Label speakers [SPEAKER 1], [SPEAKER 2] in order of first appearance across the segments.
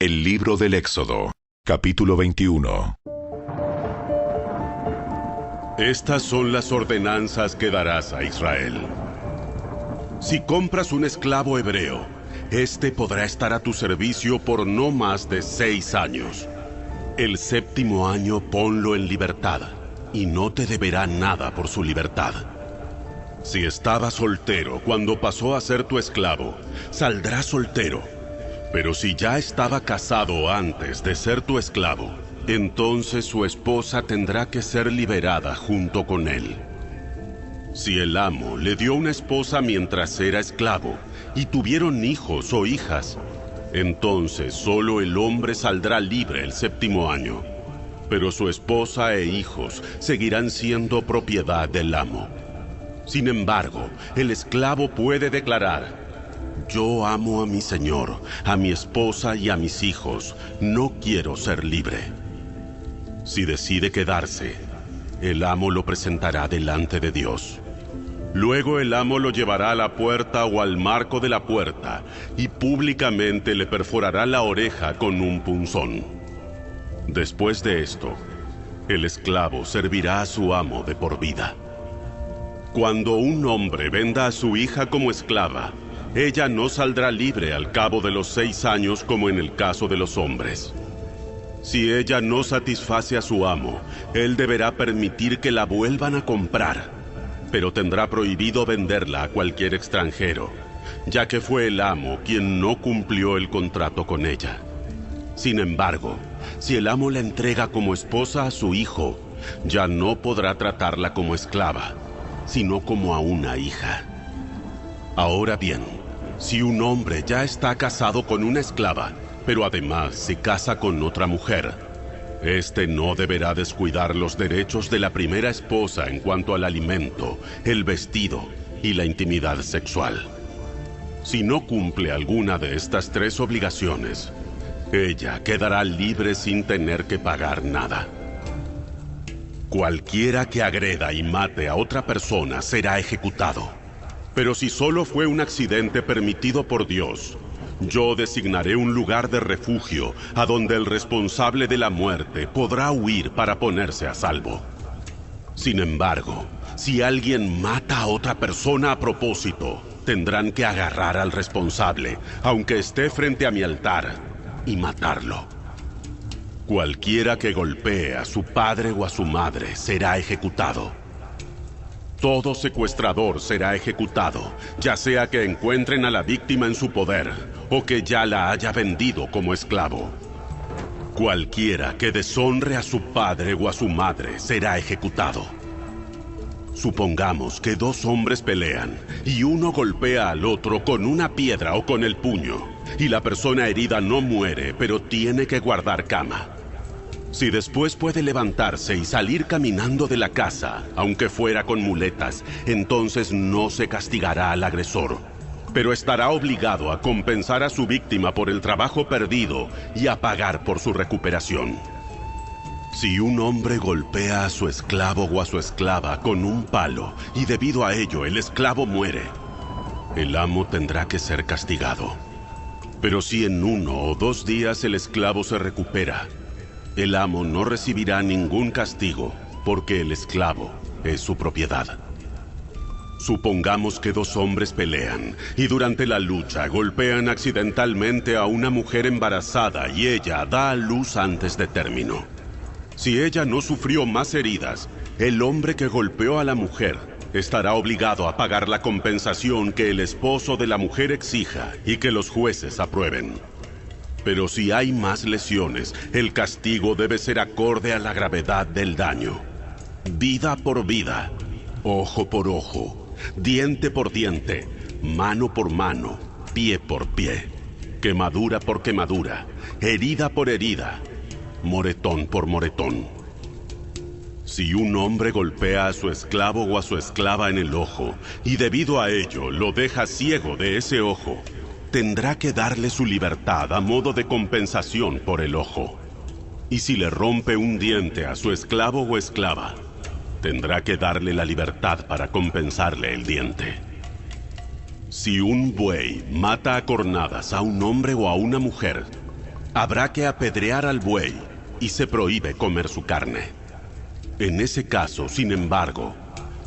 [SPEAKER 1] El libro del Éxodo, capítulo 21.
[SPEAKER 2] Estas son las ordenanzas que darás a Israel. Si compras un esclavo hebreo, este podrá estar a tu servicio por no más de 6 años. El 7º año ponlo en libertad, y no te deberá nada por su libertad. Si estaba soltero cuando pasó a ser tu esclavo, saldrá soltero. Pero si ya estaba casado antes de ser tu esclavo, entonces su esposa tendrá que ser liberada junto con él. Si el amo le dio una esposa mientras era esclavo y tuvieron hijos o hijas, entonces solo el hombre saldrá libre el 7º año, pero su esposa e hijos seguirán siendo propiedad del amo. Sin embargo, el esclavo puede declarar: yo amo a mi señor, a mi esposa y a mis hijos, no quiero ser libre. Si decide quedarse, el amo lo presentará delante de Dios. Luego el amo lo llevará a la puerta o al marco de la puerta y públicamente le perforará la oreja con un punzón. Después de esto, el esclavo servirá a su amo de por vida. Cuando un hombre venda a su hija como esclava, ella no saldrá libre al cabo de los 6 años como en el caso de los hombres. Si ella no satisface a su amo, él deberá permitir que la vuelvan a comprar, pero tendrá prohibido venderla a cualquier extranjero, ya que fue el amo quien no cumplió el contrato con ella. Sin embargo, si el amo la entrega como esposa a su hijo, ya no podrá tratarla como esclava, sino como a una hija. Ahora bien, si un hombre ya está casado con una esclava, pero además se casa con otra mujer, este no deberá descuidar los derechos de la primera esposa en cuanto al alimento, el vestido y la intimidad sexual. Si no cumple alguna de estas 3 obligaciones, ella quedará libre sin tener que pagar nada. Cualquiera que agreda y mate a otra persona será ejecutado. Pero si solo fue un accidente permitido por Dios, yo designaré un lugar de refugio a donde el responsable de la muerte podrá huir para ponerse a salvo. Sin embargo, si alguien mata a otra persona a propósito, tendrán que agarrar al responsable, aunque esté frente a mi altar, y matarlo. Cualquiera que golpee a su padre o a su madre será ejecutado. Todo secuestrador será ejecutado, ya sea que encuentren a la víctima en su poder o que ya la haya vendido como esclavo. Cualquiera que deshonre a su padre o a su madre será ejecutado. Supongamos que 2 hombres pelean y uno golpea al otro con una piedra o con el puño, y la persona herida no muere, pero tiene que guardar cama. Si después puede levantarse y salir caminando de la casa, aunque fuera con muletas, entonces no se castigará al agresor, pero estará obligado a compensar a su víctima por el trabajo perdido y a pagar por su recuperación. Si un hombre golpea a su esclavo o a su esclava con un palo y debido a ello el esclavo muere, el amo tendrá que ser castigado. Pero si en 1 o 2 días el esclavo se recupera, el amo no recibirá ningún castigo porque el esclavo es su propiedad. Supongamos que 2 hombres pelean y durante la lucha golpean accidentalmente a una mujer embarazada y ella da a luz antes de término. Si ella no sufrió más heridas, el hombre que golpeó a la mujer estará obligado a pagar la compensación que el esposo de la mujer exija y que los jueces aprueben. Pero si hay más lesiones, el castigo debe ser acorde a la gravedad del daño. Vida por vida, ojo por ojo, diente por diente, mano por mano, pie por pie, quemadura por quemadura, herida por herida, moretón por moretón. Si un hombre golpea a su esclavo o a su esclava en el ojo, y debido a ello lo deja ciego de ese ojo, tendrá que darle su libertad a modo de compensación por el ojo. Y si le rompe un diente a su esclavo o esclava, tendrá que darle la libertad para compensarle el diente. Si un buey mata a cornadas a un hombre o a una mujer, habrá que apedrear al buey y se prohíbe comer su carne. En ese caso, sin embargo,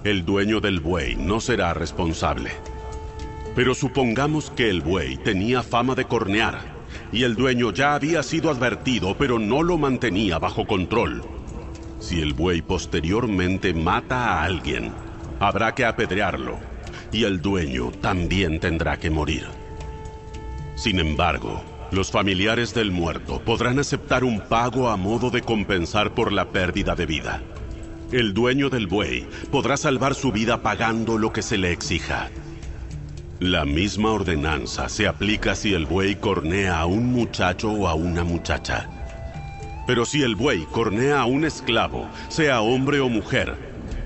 [SPEAKER 2] el dueño del buey no será responsable. Pero supongamos que el buey tenía fama de cornear y el dueño ya había sido advertido, pero no lo mantenía bajo control. Si el buey posteriormente mata a alguien, habrá que apedrearlo y el dueño también tendrá que morir. Sin embargo, los familiares del muerto podrán aceptar un pago a modo de compensar por la pérdida de vida. El dueño del buey podrá salvar su vida pagando lo que se le exija. La misma ordenanza se aplica si el buey cornea a un muchacho o a una muchacha. Pero si el buey cornea a un esclavo, sea hombre o mujer,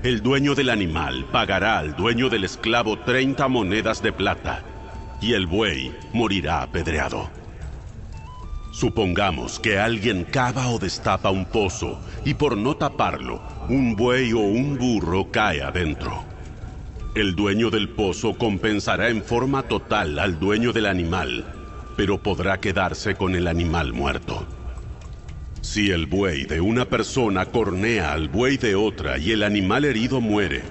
[SPEAKER 2] el dueño del animal pagará al dueño del esclavo 30 monedas de plata, y el buey morirá apedreado. Supongamos que alguien cava o destapa un pozo y por no taparlo, un buey o un burro cae adentro. El dueño del pozo compensará en forma total al dueño del animal, pero podrá quedarse con el animal muerto. Si el buey de una persona cornea al buey de otra y el animal herido muere,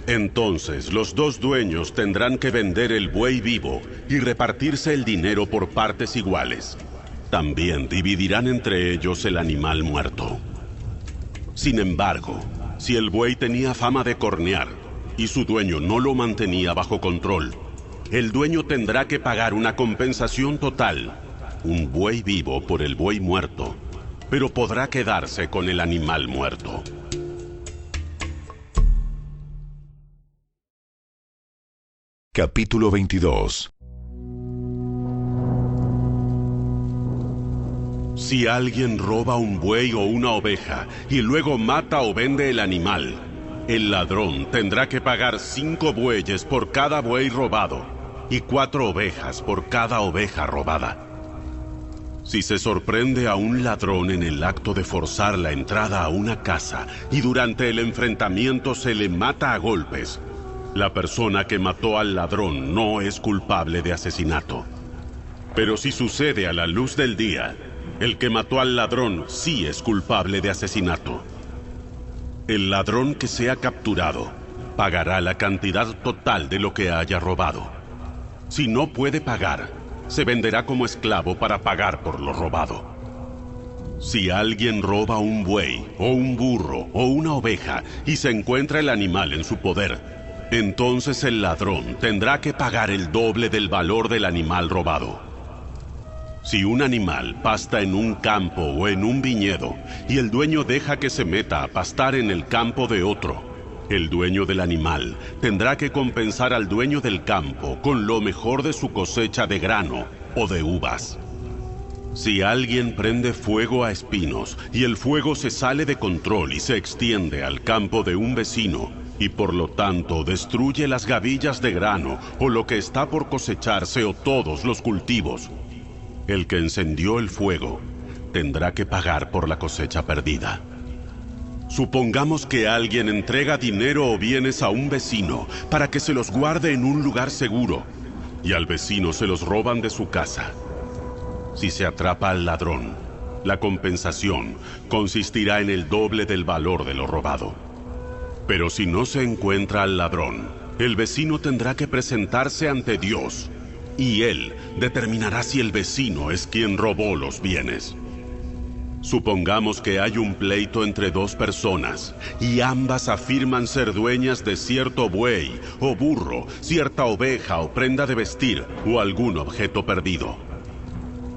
[SPEAKER 2] entonces los dos dueños tendrán que vender el buey vivo y repartirse el dinero por partes iguales. También dividirán entre ellos el animal muerto. Sin embargo, si el buey tenía fama de cornear y su dueño no lo mantenía bajo control, el dueño tendrá que pagar una compensación total, un buey vivo por el buey muerto, pero podrá quedarse con el animal muerto.
[SPEAKER 1] Capítulo 22.
[SPEAKER 2] Si alguien roba un buey o una oveja y luego mata o vende el animal, el ladrón tendrá que pagar 5 bueyes por cada buey robado y 4 ovejas por cada oveja robada. Si se sorprende a un ladrón en el acto de forzar la entrada a una casa y durante el enfrentamiento se le mata a golpes, la persona que mató al ladrón no es culpable de asesinato. Pero si sucede a la luz del día, el que mató al ladrón sí es culpable de asesinato. El ladrón que sea capturado pagará la cantidad total de lo que haya robado. Si no puede pagar, se venderá como esclavo para pagar por lo robado. Si alguien roba un buey, o un burro, o una oveja, y se encuentra el animal en su poder, entonces el ladrón tendrá que pagar el doble del valor del animal robado. Si un animal pasta en un campo o en un viñedo, y el dueño deja que se meta a pastar en el campo de otro, el dueño del animal tendrá que compensar al dueño del campo con lo mejor de su cosecha de grano o de uvas. Si alguien prende fuego a espinos y el fuego se sale de control y se extiende al campo de un vecino, y por lo tanto destruye las gavillas de grano o lo que está por cosecharse o todos los cultivos, el que encendió el fuego tendrá que pagar por la cosecha perdida. Supongamos que alguien entrega dinero o bienes a un vecino para que se los guarde en un lugar seguro, y al vecino se los roban de su casa. Si se atrapa al ladrón, la compensación consistirá en el doble del valor de lo robado. Pero si no se encuentra al ladrón, el vecino tendrá que presentarse ante Dios, y Él determinará si el vecino es quien robó los bienes. Supongamos que hay un pleito entre 2 personas y ambas afirman ser dueñas de cierto buey o burro, cierta oveja o prenda de vestir o algún objeto perdido.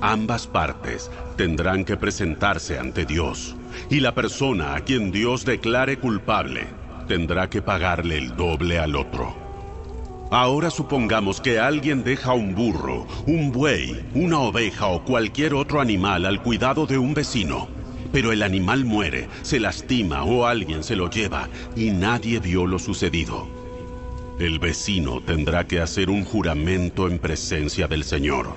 [SPEAKER 2] Ambas partes tendrán que presentarse ante Dios, y la persona a quien Dios declare culpable tendrá que pagarle el doble al otro. Ahora supongamos que alguien deja un burro, un buey, una oveja o cualquier otro animal al cuidado de un vecino, pero el animal muere, se lastima o alguien se lo lleva y nadie vio lo sucedido. El vecino tendrá que hacer un juramento en presencia del Señor.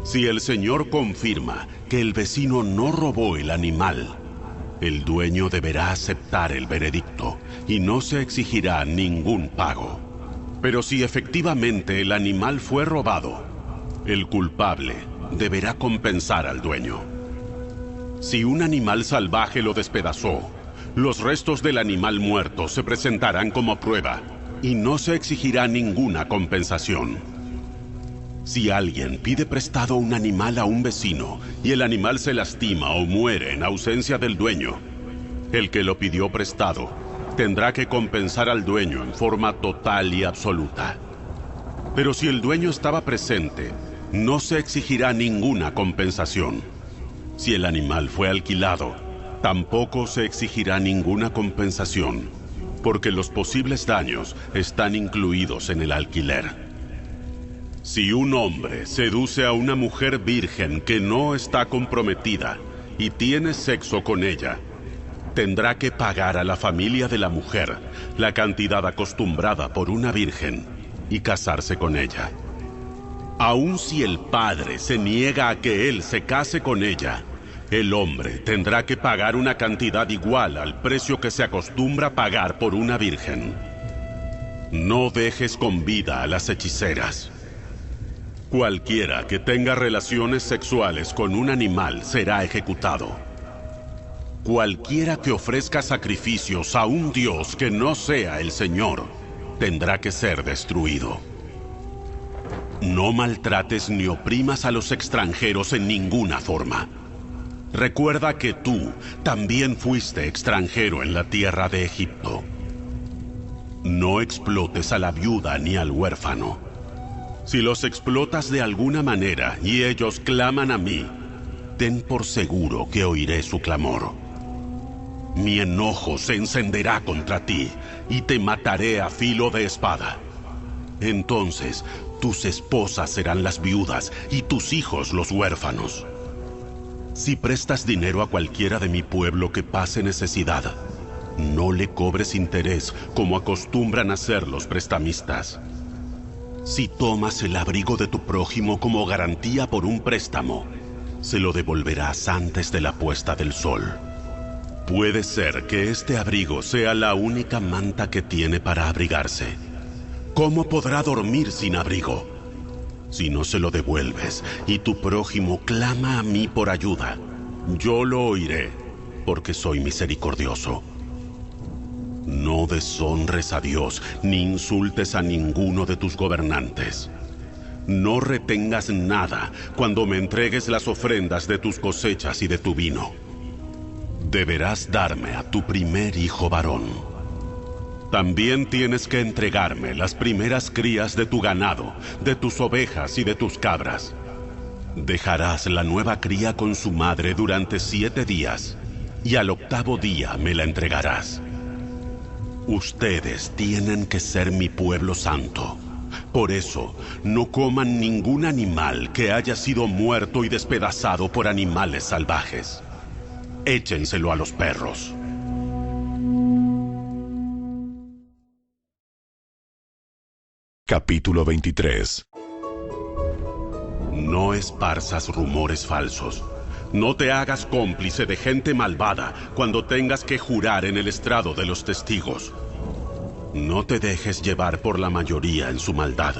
[SPEAKER 2] Si el Señor confirma que el vecino no robó el animal, el dueño deberá aceptar el veredicto y no se exigirá ningún pago. Pero si efectivamente el animal fue robado, el culpable deberá compensar al dueño. Si un animal salvaje lo despedazó, los restos del animal muerto se presentarán como prueba y no se exigirá ninguna compensación. Si alguien pide prestado un animal a un vecino y el animal se lastima o muere en ausencia del dueño, el que lo pidió prestado tendrá que compensar al dueño en forma total y absoluta. Pero si el dueño estaba presente, no se exigirá ninguna compensación. Si el animal fue alquilado, tampoco se exigirá ninguna compensación, porque los posibles daños están incluidos en el alquiler. Si un hombre seduce a una mujer virgen que no está comprometida y tiene sexo con ella, tendrá que pagar a la familia de la mujer la cantidad acostumbrada por una virgen y casarse con ella. Aun si el padre se niega a que él se case con ella, el hombre tendrá que pagar una cantidad igual al precio que se acostumbra pagar por una virgen. No dejes con vida a las hechiceras. Cualquiera que tenga relaciones sexuales con un animal será ejecutado. Cualquiera que ofrezca sacrificios a un dios que no sea el Señor, tendrá que ser destruido. No maltrates ni oprimas a los extranjeros en ninguna forma. Recuerda que tú también fuiste extranjero en la tierra de Egipto. No explotes a la viuda ni al huérfano. Si los explotas de alguna manera y ellos claman a mí, ten por seguro que oiré su clamor. Mi enojo se encenderá contra ti y te mataré a filo de espada. Entonces, tus esposas serán las viudas y tus hijos los huérfanos. Si prestas dinero a cualquiera de mi pueblo que pase necesidad, no le cobres interés como acostumbran hacer los prestamistas. Si tomas el abrigo de tu prójimo como garantía por un préstamo, se lo devolverás antes de la puesta del sol. Puede ser que este abrigo sea la única manta que tiene para abrigarse. ¿Cómo podrá dormir sin abrigo? Si no se lo devuelves y tu prójimo clama a mí por ayuda, yo lo oiré, porque soy misericordioso. No deshonres a Dios ni insultes a ninguno de tus gobernantes. No retengas nada cuando me entregues las ofrendas de tus cosechas y de tu vino. Deberás darme a tu primer hijo varón. También tienes que entregarme las primeras crías de tu ganado, de tus ovejas y de tus cabras. Dejarás la nueva cría con su madre durante 7 días, y al 8º día me la entregarás. Ustedes tienen que ser mi pueblo santo. Por eso, no coman ningún animal que haya sido muerto y despedazado por animales salvajes. Échenselo a los perros.
[SPEAKER 1] Capítulo 23.
[SPEAKER 2] No esparzas rumores falsos. No te hagas cómplice de gente malvada cuando tengas que jurar en el estrado de los testigos. No te dejes llevar por la mayoría en su maldad.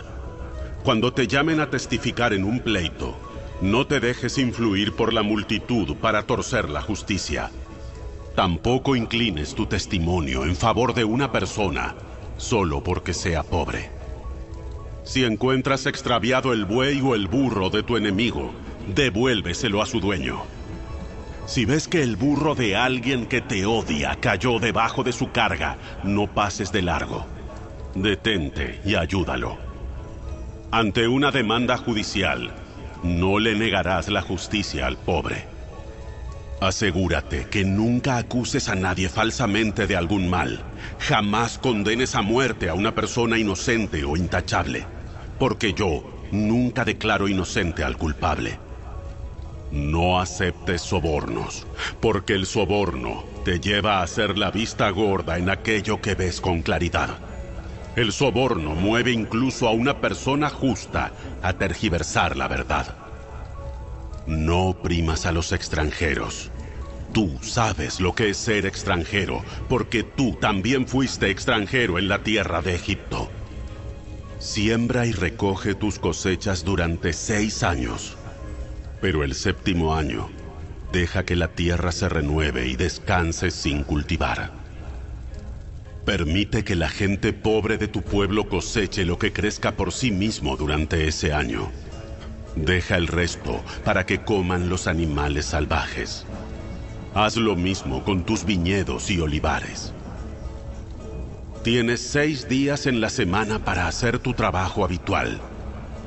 [SPEAKER 2] Cuando te llamen a testificar en un pleito, no te dejes influir por la multitud para torcer la justicia. Tampoco inclines tu testimonio en favor de una persona solo porque sea pobre. Si encuentras extraviado el buey o el burro de tu enemigo, devuélveselo a su dueño. Si ves que el burro de alguien que te odia cayó debajo de su carga, no pases de largo. Detente y ayúdalo. Ante una demanda judicial, no le negarás la justicia al pobre. Asegúrate que nunca acuses a nadie falsamente de algún mal. Jamás condenes a muerte a una persona inocente o intachable, porque yo nunca declaro inocente al culpable. No aceptes sobornos, porque el soborno te lleva a hacer la vista gorda en aquello que ves con claridad. El soborno mueve incluso a una persona justa a tergiversar la verdad. No oprimas a los extranjeros. Tú sabes lo que es ser extranjero, porque tú también fuiste extranjero en la tierra de Egipto. Siembra y recoge tus cosechas durante 6 años. Pero el séptimo año, deja que la tierra se renueve y descanse sin cultivar. Permite que la gente pobre de tu pueblo coseche lo que crezca por sí mismo durante ese año. Deja el resto para que coman los animales salvajes. Haz lo mismo con tus viñedos y olivares. Tienes 6 días en la semana para hacer tu trabajo habitual,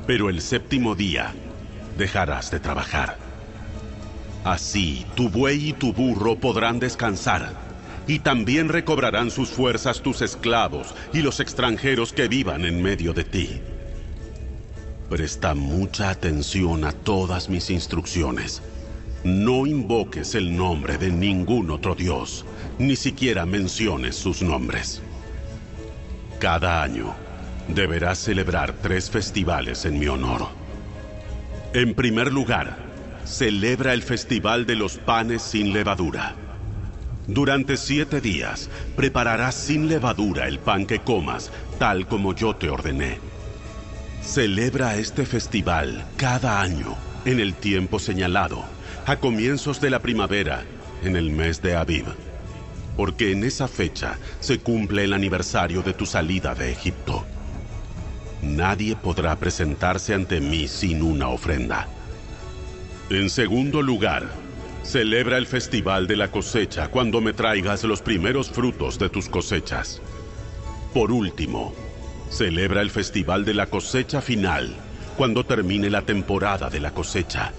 [SPEAKER 2] pero el séptimo día dejarás de trabajar. Así, tu buey y tu burro podrán descansar, y también recobrarán sus fuerzas tus esclavos y los extranjeros que vivan en medio de ti. Presta mucha atención a todas mis instrucciones. No invoques el nombre de ningún otro dios, ni siquiera menciones sus nombres. Cada año deberás celebrar 3 festivales en mi honor. En primer lugar, celebra el Festival de los Panes sin Levadura. Durante 7 días, prepararás sin levadura el pan que comas, tal como yo te ordené. Celebra este festival cada año, en el tiempo señalado, a comienzos de la primavera, en el mes de Abib, porque en esa fecha se cumple el aniversario de tu salida de Egipto. Nadie podrá presentarse ante mí sin una ofrenda. En segundo lugar, celebra el festival de la cosecha cuando me traigas los primeros frutos de tus cosechas. Por último, celebra el festival de la cosecha final cuando termine la temporada de la cosecha,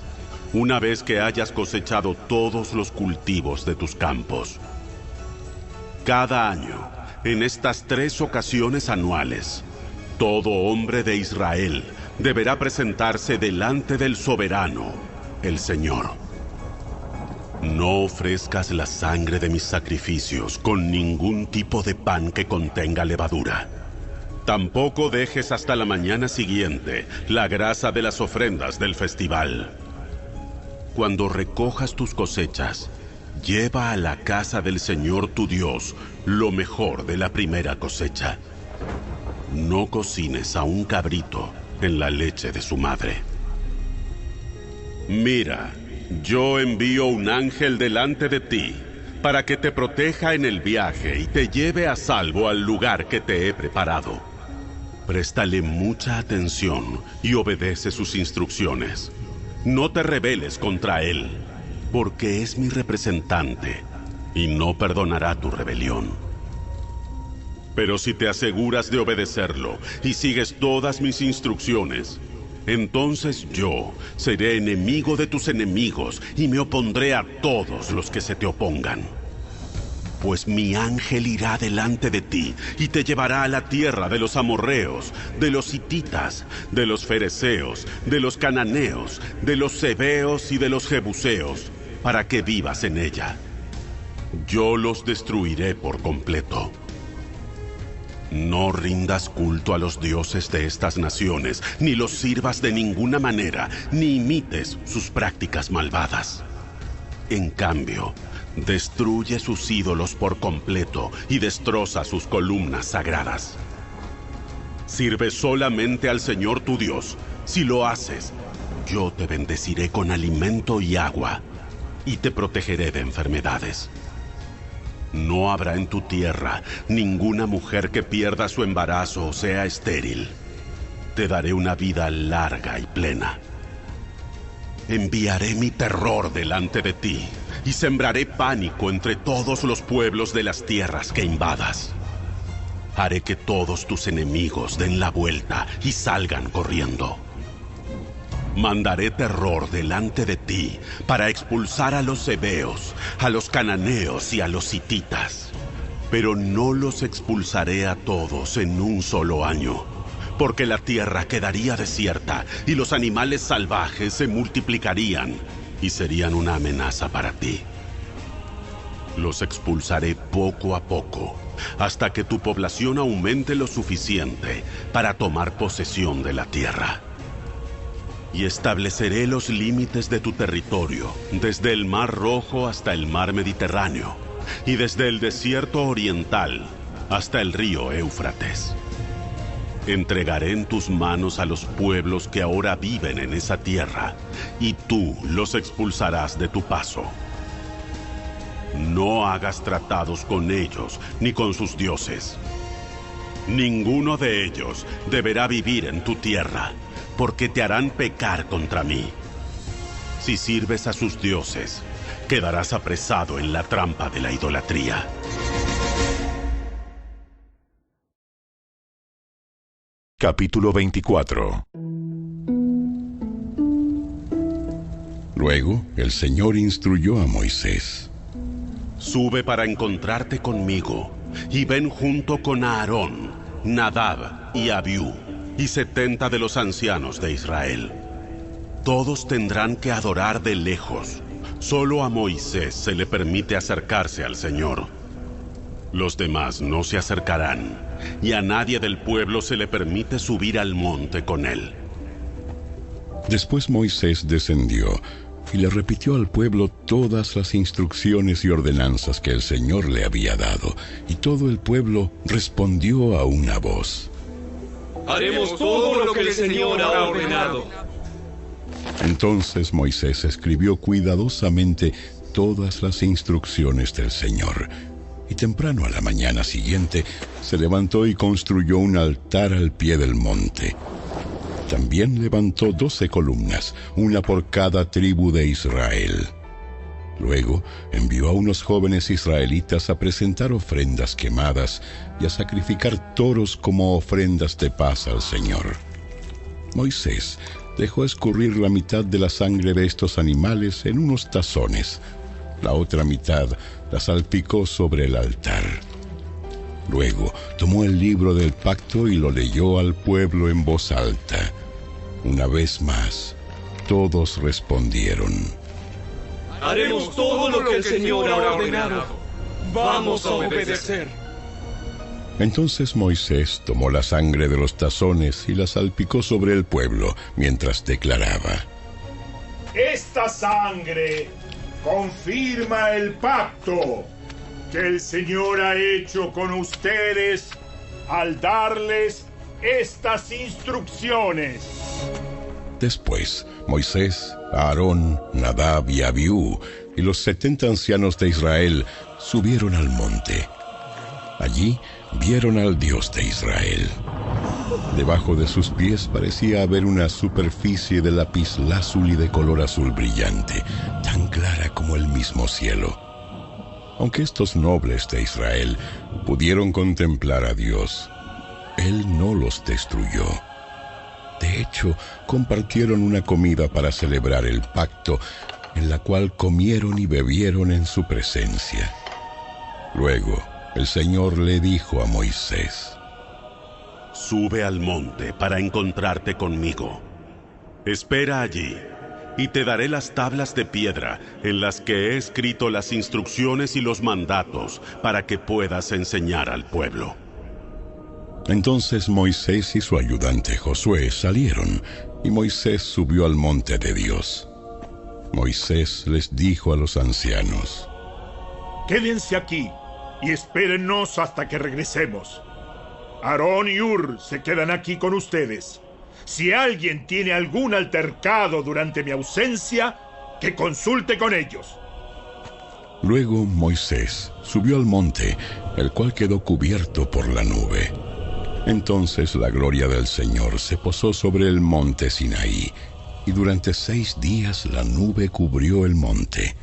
[SPEAKER 2] una vez que hayas cosechado todos los cultivos de tus campos. Cada año, en estas 3 ocasiones anuales, todo hombre de Israel deberá presentarse delante del soberano, el Señor. No ofrezcas la sangre de mis sacrificios con ningún tipo de pan que contenga levadura. Tampoco dejes hasta la mañana siguiente la grasa de las ofrendas del festival. Cuando recojas tus cosechas, lleva a la casa del Señor tu Dios lo mejor de la primera cosecha. No cocines a un cabrito en la leche de su madre. Mira, yo envío un ángel delante de ti para que te proteja en el viaje y te lleve a salvo al lugar que te he preparado. Préstale mucha atención y obedece sus instrucciones. No te rebeles contra él, porque es mi representante y no perdonará tu rebelión. Pero si te aseguras de obedecerlo y sigues todas mis instrucciones, entonces yo seré enemigo de tus enemigos y me opondré a todos los que se te opongan. Pues mi ángel irá delante de ti y te llevará a la tierra de los amorreos, de los hititas, de los fereceos, de los cananeos, de los heveos y de los jebuseos, para que vivas en ella. Yo los destruiré por completo. No rindas culto a los dioses de estas naciones, ni los sirvas de ninguna manera, ni imites sus prácticas malvadas. En cambio, destruye sus ídolos por completo y destroza sus columnas sagradas. Sirve solamente al Señor tu Dios. Si lo haces, yo te bendeciré con alimento y agua, y te protegeré de enfermedades. No habrá en tu tierra ninguna mujer que pierda su embarazo o sea estéril. Te daré una vida larga y plena. Enviaré mi terror delante de ti y sembraré pánico entre todos los pueblos de las tierras que invadas. Haré que todos tus enemigos den la vuelta y salgan corriendo. Mandaré terror delante de ti para expulsar a los heveos, a los cananeos y a los hititas. Pero no los expulsaré a todos en un solo año, porque la tierra quedaría desierta y los animales salvajes se multiplicarían y serían una amenaza para ti. Los expulsaré poco a poco, hasta que tu población aumente lo suficiente para tomar posesión de la tierra. Y estableceré los límites de tu territorio, desde el Mar Rojo hasta el Mar Mediterráneo, y desde el desierto oriental hasta el río Éufrates. entregaré en tus manos a los pueblos que ahora viven en esa tierra, y tú los expulsarás de tu paso. No hagas tratados con ellos ni con sus dioses. Ninguno de ellos deberá vivir en tu tierra, porque te harán pecar contra mí. Si sirves a sus dioses, quedarás apresado en la trampa de la idolatría.
[SPEAKER 1] Capítulo 24.
[SPEAKER 3] Luego el Señor instruyó a Moisés:
[SPEAKER 2] Sube para encontrarte conmigo, y ven junto con Aarón, Nadab y Abiú, y 70 de los ancianos de Israel. Todos tendrán que adorar de lejos. Solo a Moisés se le permite acercarse al Señor. Los demás no se acercarán, y a nadie del pueblo se le permite subir al monte con él.
[SPEAKER 3] Después Moisés descendió y le repitió al pueblo todas las instrucciones y ordenanzas que el Señor le había dado, y todo el pueblo respondió a una voz:
[SPEAKER 4] Haremos todo lo que el Señor ha ordenado.
[SPEAKER 3] Entonces Moisés escribió cuidadosamente todas las instrucciones del Señor, y temprano a la mañana siguiente se levantó y construyó un altar al pie del monte. También levantó 12 columnas, una por cada tribu de Israel. Luego envió a unos jóvenes israelitas a presentar ofrendas quemadas y a sacrificar toros como ofrendas de paz al Señor. Moisés dejó escurrir la mitad de la sangre de estos animales en unos tazones. La otra mitad la salpicó sobre el altar. Luego tomó el libro del pacto y lo leyó al pueblo en voz alta. Una vez más, todos respondieron:
[SPEAKER 4] Haremos todo lo que el Señor ha ordenado. Vamos a obedecer.
[SPEAKER 3] Entonces Moisés tomó la sangre de los tazones y la salpicó sobre el pueblo mientras declaraba:
[SPEAKER 5] Esta sangre confirma el pacto que el Señor ha hecho con ustedes al darles estas instrucciones.
[SPEAKER 3] Después, Moisés, Aarón, Nadab y Abiú y los 70 ancianos de Israel subieron al monte. Allí vieron al Dios de Israel. Debajo de sus pies parecía haber una superficie de lapislázuli de color azul brillante, tan clara como el mismo cielo. Aunque estos nobles de Israel pudieron contemplar a Dios, Él no los destruyó. De hecho, compartieron una comida para celebrar el pacto, en la cual comieron y bebieron en su presencia. Luego, el Señor le dijo a Moisés:
[SPEAKER 2] Sube al monte para encontrarte conmigo. Espera allí, y te daré las tablas de piedra en las que he escrito las instrucciones y los mandatos para que puedas enseñar al pueblo.
[SPEAKER 3] Entonces Moisés y su ayudante Josué salieron, y Moisés subió al monte de Dios. Moisés les dijo a los ancianos:
[SPEAKER 5] Quédense aquí y espérennos hasta que regresemos. Aarón y Hur se quedan aquí con ustedes. Si alguien tiene algún altercado durante mi ausencia, que consulte con ellos.
[SPEAKER 3] Luego Moisés subió al monte, el cual quedó cubierto por la nube. Entonces la gloria del Señor se posó sobre el monte Sinaí, y durante 6 días la nube cubrió el monte.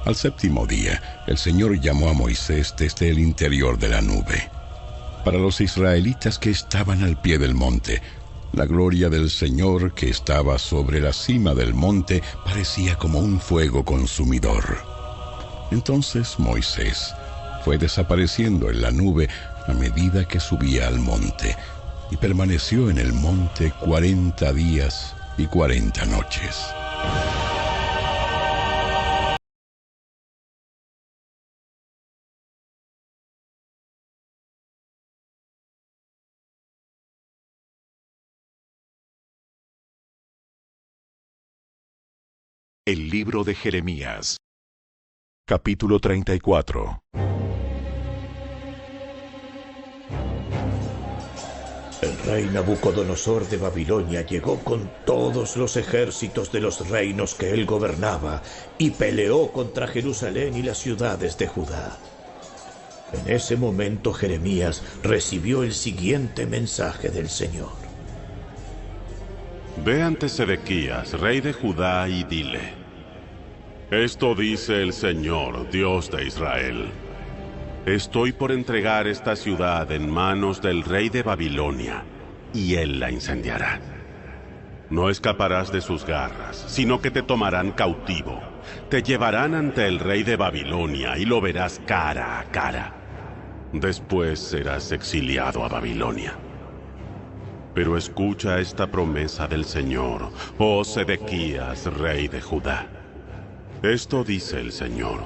[SPEAKER 3] Al 7º día, el Señor llamó a Moisés desde el interior de la nube. Para los israelitas que estaban al pie del monte, la gloria del Señor que estaba sobre la cima del monte parecía como un fuego consumidor. Entonces Moisés fue desapareciendo en la nube a medida que subía al monte, y permaneció en el monte 40 días y 40 noches.
[SPEAKER 1] El libro de Jeremías. Capítulo 34.
[SPEAKER 6] El rey Nabucodonosor de Babilonia llegó con todos los ejércitos de los reinos que él gobernaba y peleó contra Jerusalén y las ciudades de Judá. En ese momento Jeremías recibió el siguiente mensaje del Señor.
[SPEAKER 2] Ve ante Sedequías, rey de Judá, y dile: esto dice el Señor, Dios de Israel. Estoy por entregar esta ciudad en manos del rey de Babilonia, y él la incendiará. No escaparás de sus garras, sino que te tomarán cautivo. Te llevarán ante el rey de Babilonia y lo verás cara a cara. Después serás exiliado a Babilonia. Pero escucha esta promesa del Señor, oh Sedequías, rey de Judá. Esto dice el Señor: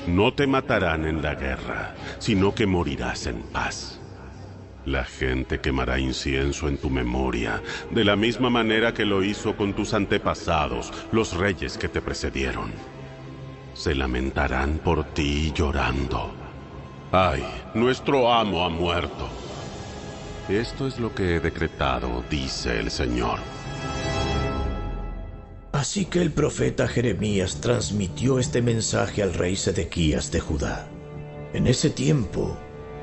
[SPEAKER 2] no te matarán en la guerra, sino que morirás en paz. La gente quemará incienso en tu memoria, de la misma manera que lo hizo con tus antepasados, los reyes que te precedieron. Se lamentarán por ti llorando: ¡ay, nuestro amo ha muerto! Esto es lo que he decretado, dice el Señor.
[SPEAKER 6] Así que el profeta Jeremías transmitió este mensaje al rey Sedequías de Judá. En ese tiempo,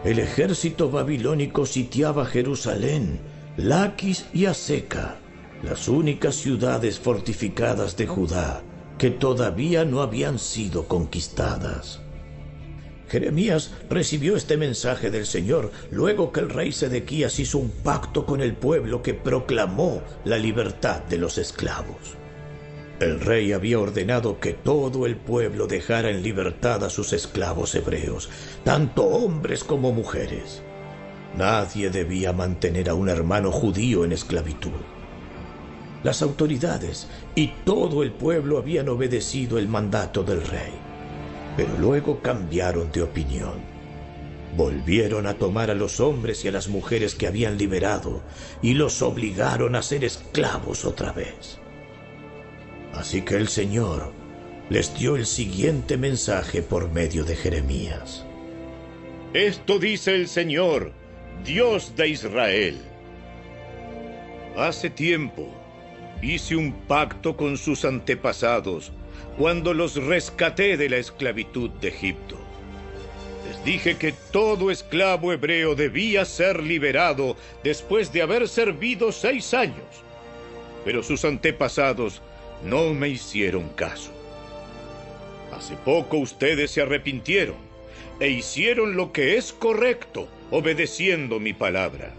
[SPEAKER 6] el ejército babilónico sitiaba Jerusalén, Laquis y Aseca, las únicas ciudades fortificadas de Judá que todavía no habían sido conquistadas. Jeremías recibió este mensaje del Señor luego que el rey Sedequías hizo un pacto con el pueblo que proclamó la libertad de los esclavos. El rey había ordenado que todo el pueblo dejara en libertad a sus esclavos hebreos, tanto hombres como mujeres. Nadie debía mantener a un hermano judío en esclavitud. Las autoridades y todo el pueblo habían obedecido el mandato del rey, pero luego cambiaron de opinión. Volvieron a tomar a los hombres y a las mujeres que habían liberado y los obligaron a ser esclavos otra vez. Así que el Señor les dio el siguiente mensaje por medio de Jeremías.
[SPEAKER 5] Esto dice el Señor, Dios de Israel. Hace tiempo hice un pacto con sus antepasados cuando los rescaté de la esclavitud de Egipto. Les dije que todo esclavo hebreo debía ser liberado después de haber servido 6 años. Pero sus antepasados no me hicieron caso. Hace poco ustedes se arrepintieron e hicieron lo que es correcto, obedeciendo mi palabra.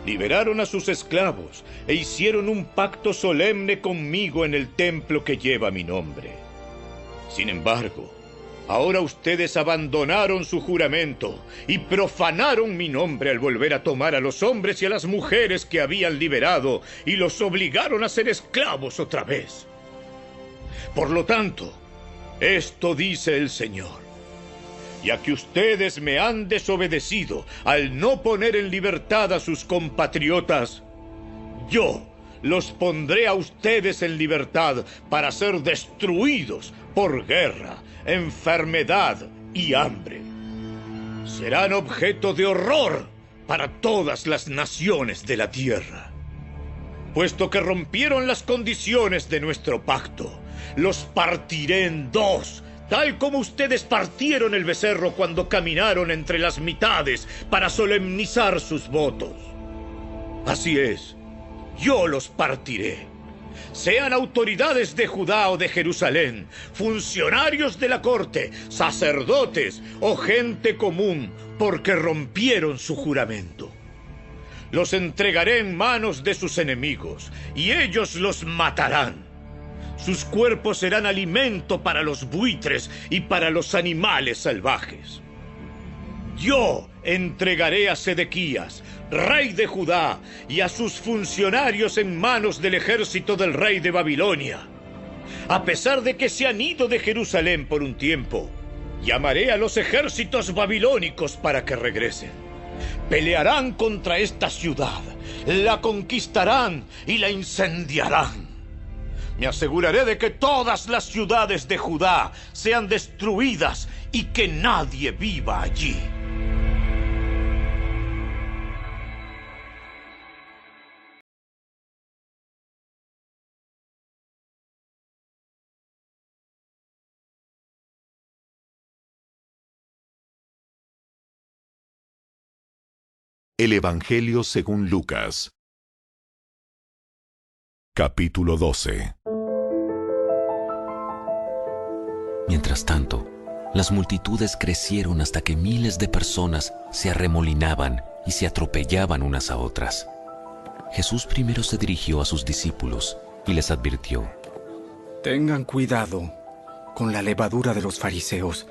[SPEAKER 5] Liberaron a sus esclavos e hicieron un pacto solemne conmigo en el templo que lleva mi nombre. Sin embargo, ahora ustedes abandonaron su juramento y profanaron mi nombre al volver a tomar a los hombres y a las mujeres que habían liberado y los obligaron a ser esclavos otra vez. Por lo tanto, esto dice el Señor: ya que ustedes me han desobedecido al no poner en libertad a sus compatriotas, yo los pondré a ustedes en libertad para ser destruidos por guerra, enfermedad y hambre. Serán objeto de horror para todas las naciones de la tierra. Puesto que rompieron las condiciones de nuestro pacto, los partiré en 2, tal como ustedes partieron el becerro cuando caminaron entre las mitades para solemnizar sus votos. Así es, yo los partiré. Sean autoridades de Judá o de Jerusalén, funcionarios de la corte, sacerdotes o gente común, porque rompieron su juramento. Los entregaré en manos de sus enemigos, y ellos los matarán. Sus cuerpos serán alimento para los buitres y para los animales salvajes. Yo entregaré a Sedequías, rey de Judá, y a sus funcionarios en manos del ejército del rey de Babilonia. A pesar de que se han ido de Jerusalén por un tiempo, llamaré a los ejércitos babilónicos para que regresen. Pelearán contra esta ciudad, la conquistarán y la incendiarán. Me aseguraré de que todas las ciudades de Judá sean destruidas y que nadie viva allí.
[SPEAKER 1] El Evangelio según Lucas. Capítulo 12.
[SPEAKER 7] Mientras tanto, las multitudes crecieron hasta que miles de personas se arremolinaban y se atropellaban unas a otras. Jesús primero se dirigió a sus discípulos y les advirtió:
[SPEAKER 8] Tengan cuidado con la levadura de los fariseos,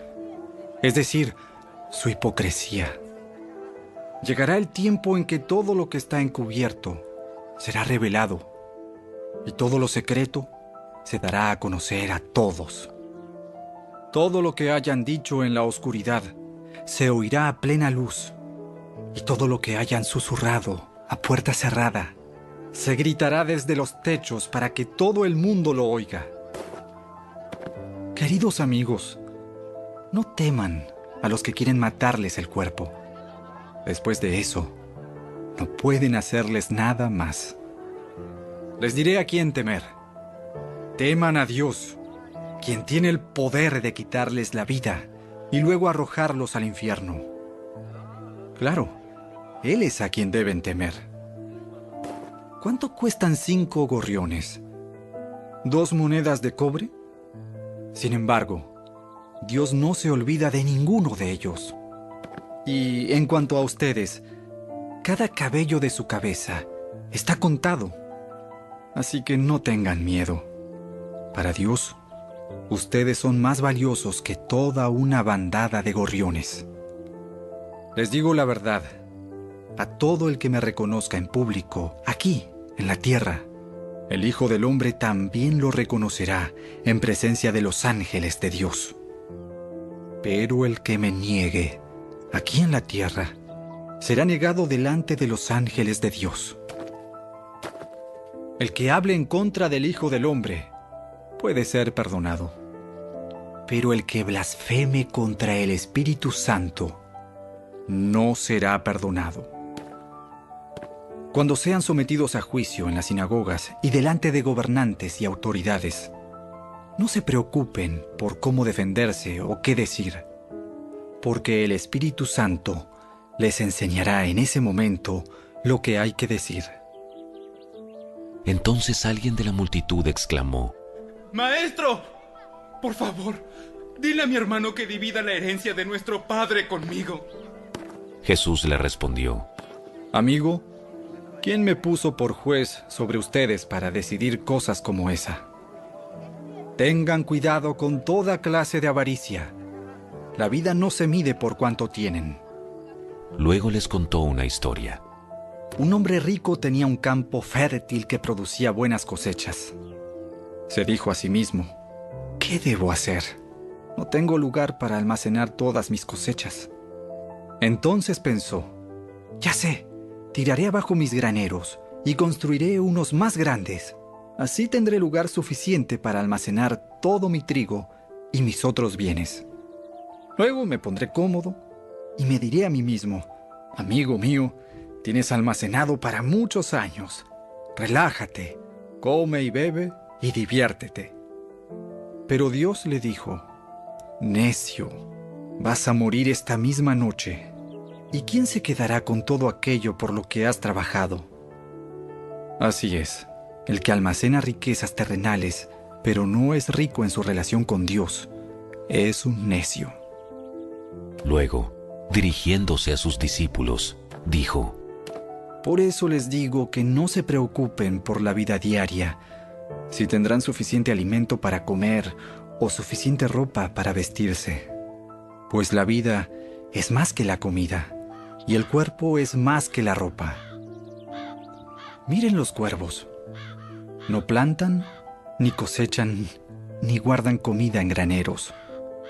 [SPEAKER 8] es decir, su hipocresía. Llegará el tiempo en que todo lo que está encubierto será revelado, y todo lo secreto se dará a conocer a todos. Todo lo que hayan dicho en la oscuridad se oirá a plena luz, y todo lo que hayan susurrado a puerta cerrada se gritará desde los techos para que todo el mundo lo oiga. Queridos amigos, no teman a los que quieren matarles el cuerpo. Después de eso, no pueden hacerles nada más. Les diré a quién temer. Teman a Dios, quien tiene el poder de quitarles la vida y luego arrojarlos al infierno. Claro, Él es a quien deben temer. ¿Cuánto cuestan 5 gorriones? ¿2 monedas de cobre? Sin embargo, Dios no se olvida de ninguno de ellos. Y en cuanto a ustedes, cada cabello de su cabeza está contado. Así que no tengan miedo. Para Dios, ustedes son más valiosos que toda una bandada de gorriones. Les digo la verdad, a todo el que me reconozca en público, aquí, en la tierra, el Hijo del Hombre también lo reconocerá en presencia de los ángeles de Dios. Pero el que me niegue, aquí en la tierra, será negado delante de los ángeles de Dios. El que hable en contra del Hijo del Hombre puede ser perdonado. Pero el que blasfeme contra el Espíritu Santo no será perdonado. Cuando sean sometidos a juicio en las sinagogas y delante de gobernantes y autoridades, no se preocupen por cómo defenderse o qué decir, porque el Espíritu Santo les enseñará en ese momento lo que hay que decir.
[SPEAKER 7] Entonces alguien de la multitud exclamó:
[SPEAKER 4] ¡Maestro! Por favor, dile a mi hermano que divida la herencia de nuestro padre conmigo.
[SPEAKER 7] Jesús le respondió:
[SPEAKER 8] Amigo, ¿quién me puso por juez sobre ustedes para decidir cosas como esa? Tengan cuidado con toda clase de avaricia. La vida no se mide por cuánto tienen.
[SPEAKER 7] Luego les contó una historia.
[SPEAKER 8] Un hombre rico tenía un campo fértil que producía buenas cosechas. Se dijo a sí mismo: ¿qué debo hacer? No tengo lugar para almacenar todas mis cosechas. Entonces pensó: ya sé, tiraré abajo mis graneros y construiré unos más grandes. Así tendré lugar suficiente para almacenar todo mi trigo y mis otros bienes. Luego me pondré cómodo y me diré a mí mismo: amigo mío, tienes almacenado para muchos años. Relájate, come y bebe y diviértete. Pero Dios le dijo: necio, vas a morir esta misma noche. ¿Y quién se quedará con todo aquello por lo que has trabajado? Así es, el que almacena riquezas terrenales, pero no es rico en su relación con Dios, es un necio.
[SPEAKER 7] Luego, dirigiéndose a sus discípulos, dijo:
[SPEAKER 8] Por eso les digo que no se preocupen por la vida diaria, si tendrán suficiente alimento para comer o suficiente ropa para vestirse. Pues la vida es más que la comida, y el cuerpo es más que la ropa. Miren los cuervos. No plantan, ni cosechan, ni guardan comida en graneros,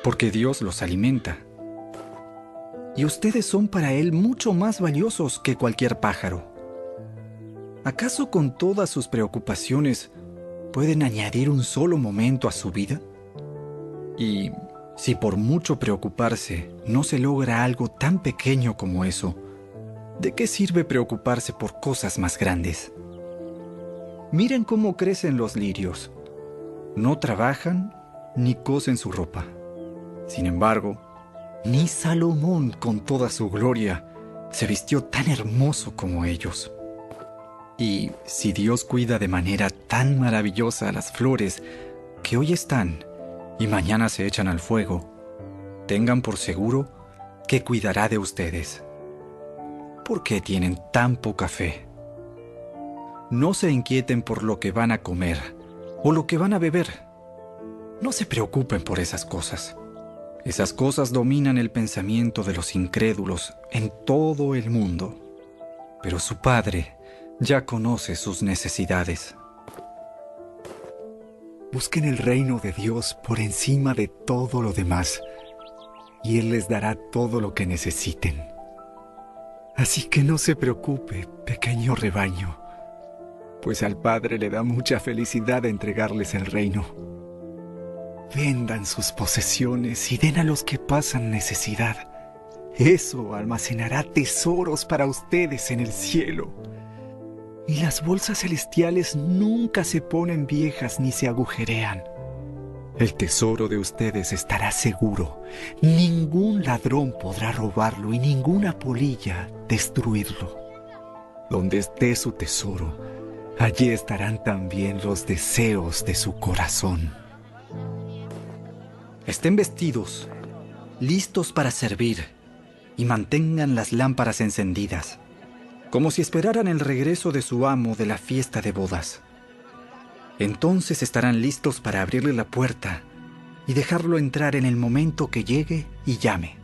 [SPEAKER 8] porque Dios los alimenta. Y ustedes son para Él mucho más valiosos que cualquier pájaro. ¿Acaso con todas sus preocupaciones pueden añadir un solo momento a su vida? Y si por mucho preocuparse no se logra algo tan pequeño como eso, ¿de qué sirve preocuparse por cosas más grandes? Miren cómo crecen los lirios. No trabajan ni cosen su ropa. Sin embargo, ni Salomón, con toda su gloria, se vistió tan hermoso como ellos. Y si Dios cuida de manera tan maravillosa a las flores que hoy están y mañana se echan al fuego, tengan por seguro que cuidará de ustedes. ¿Por qué tienen tan poca fe? No se inquieten por lo que van a comer o lo que van a beber. No se preocupen por esas cosas. Esas cosas dominan el pensamiento de los incrédulos en todo el mundo. Pero su Padre ya conoce sus necesidades. Busquen el reino de Dios por encima de todo lo demás, y Él les dará todo lo que necesiten. Así que no se preocupe, pequeño rebaño, pues al Padre le da mucha felicidad entregarles el reino. Vendan sus posesiones y den a los que pasan necesidad. Eso almacenará tesoros para ustedes en el cielo. Y las bolsas celestiales nunca se ponen viejas ni se agujerean. El tesoro de ustedes estará seguro. Ningún ladrón podrá robarlo y ninguna polilla destruirlo. Donde esté su tesoro, allí estarán también los deseos de su corazón. Estén vestidos, listos para servir, y mantengan las lámparas encendidas, como si esperaran el regreso de su amo de la fiesta de bodas. Entonces estarán listos para abrirle la puerta y dejarlo entrar en el momento que llegue y llame.